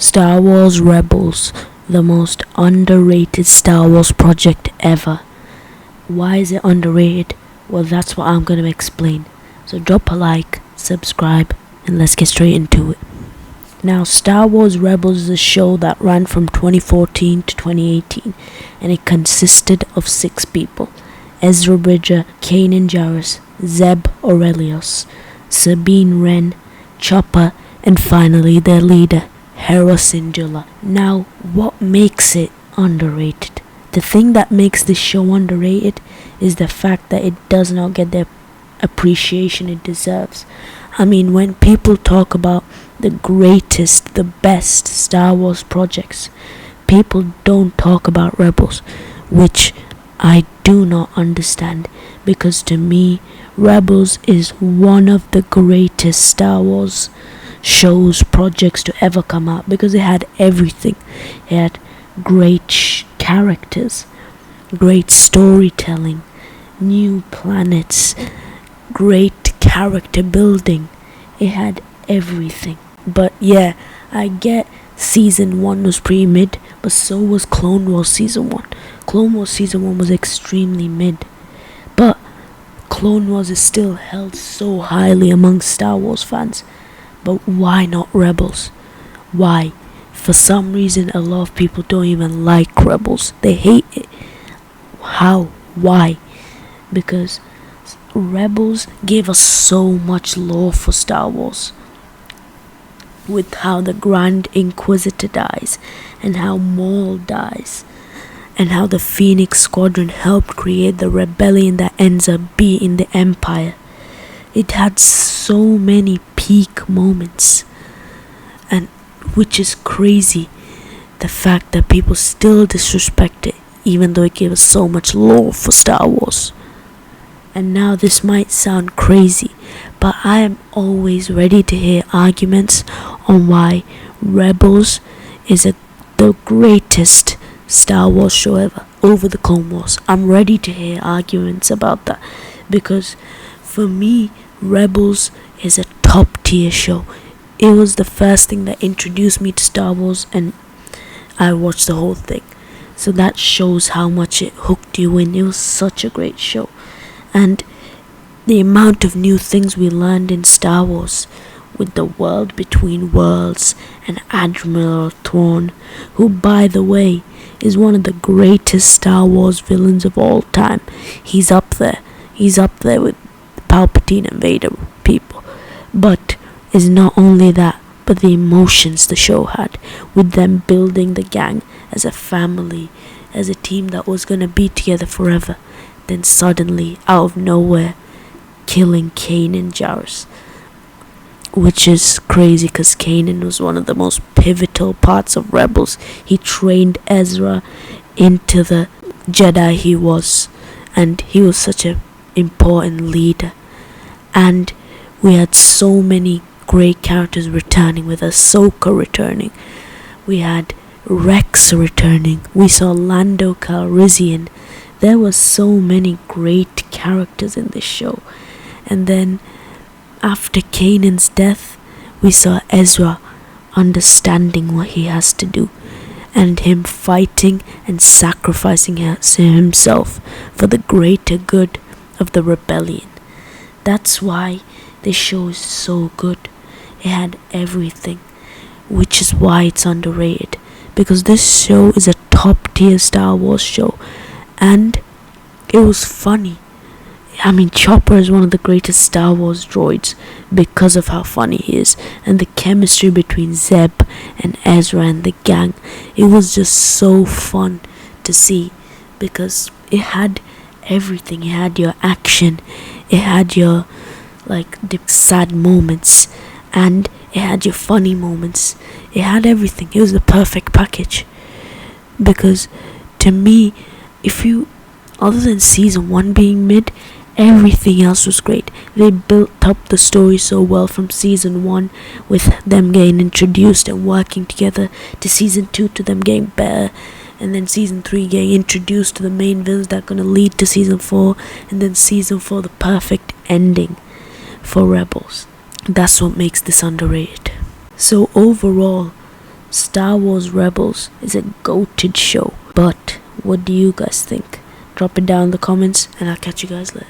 Star Wars Rebels, the most underrated Star Wars project ever. Why is it underrated? Well, that's what I'm going to explain. So drop a like, subscribe, and let's get straight into it. Now, Star Wars Rebels is a show that ran from 2014 to 2018, and it consisted of 6 people: Ezra Bridger, Kanan Jarrus, Zeb Orrelios, Sabine Wren, Chopper, and finally their leader, Hera Syndulla. Now, what makes it underrated? The thing that makes this show underrated is the fact that it does not get the appreciation it deserves. I mean, when people talk about the greatest, the best Star Wars projects, people don't talk about Rebels, which I do not understand, because to me, Rebels is one of the greatest Star Wars shows, projects to ever come out, because it had everything. It had great characters, great storytelling, new planets, great character building. It had everything. But yeah, I get Season 1 was pretty mid, but so was Clone Wars Season 1. Clone Wars Season 1 was extremely mid, but Clone Wars is still held so highly among Star Wars fans. But why not Rebels? Why? For some reason, a lot of people don't even like Rebels. They hate it. How? Why? Because Rebels gave us so much lore for Star Wars. With how the Grand Inquisitor dies, and how Maul dies, and how the Phoenix Squadron helped create the rebellion that ends up being the Empire. It had so many peak moments, and which is crazy, the fact that people still disrespect it, even though it gave us so much lore for Star Wars. And now this might sound crazy, but I am always ready to hear arguments on why Rebels is the greatest Star Wars show ever, over the Clone Wars. I'm ready to hear arguments about that, because for me, Rebels is a top tier show. It was the first thing that introduced me to Star Wars, and I watched the whole thing. So that shows how much it hooked you in. It was such a great show. And the amount of new things we learned in Star Wars, with the world between worlds and Admiral Thrawn, who, by the way, is one of the greatest Star Wars villains of all time. He's up there. He's up there with Palpatine and Vader people. But it's not only that, but the emotions the show had, with them building the gang as a family, as a team that was gonna be together forever. Then suddenly, out of nowhere, killing Kanan Jarrus, which is crazy because Kanan was one of the most pivotal parts of Rebels. He trained Ezra into the Jedi he was, and he was such an important leader. And we had so many great characters returning, with Ahsoka returning, we had Rex returning, we saw Lando Calrissian. There were so many great characters in this show. And then after Kanan's death, we saw Ezra understanding what he has to do, and him fighting and sacrificing himself for the greater good of the rebellion. That's why this show is so good. It had everything, which is why it's underrated, because this show is a top tier Star Wars show, and it was funny. I mean, Chopper is one of the greatest Star Wars droids because of how funny he is, and the chemistry between Zeb and Ezra and the gang. It was just so fun to see, because it had everything. It had your action, it had your the sad moments, and it had your funny moments. It had everything. It was the perfect package. Because to me, other than Season 1 being mid, everything else was great. They built up the story so well from Season 1, with them getting introduced and working together, to Season 2, to them getting better, and then Season 3 getting introduced to the main villains that are going to lead to Season 4, and then Season 4 the perfect ending for Rebels. That's what makes this underrated. So overall, Star Wars Rebels is a goated show. But what do you guys think? Drop it down in the comments and I'll catch you guys later.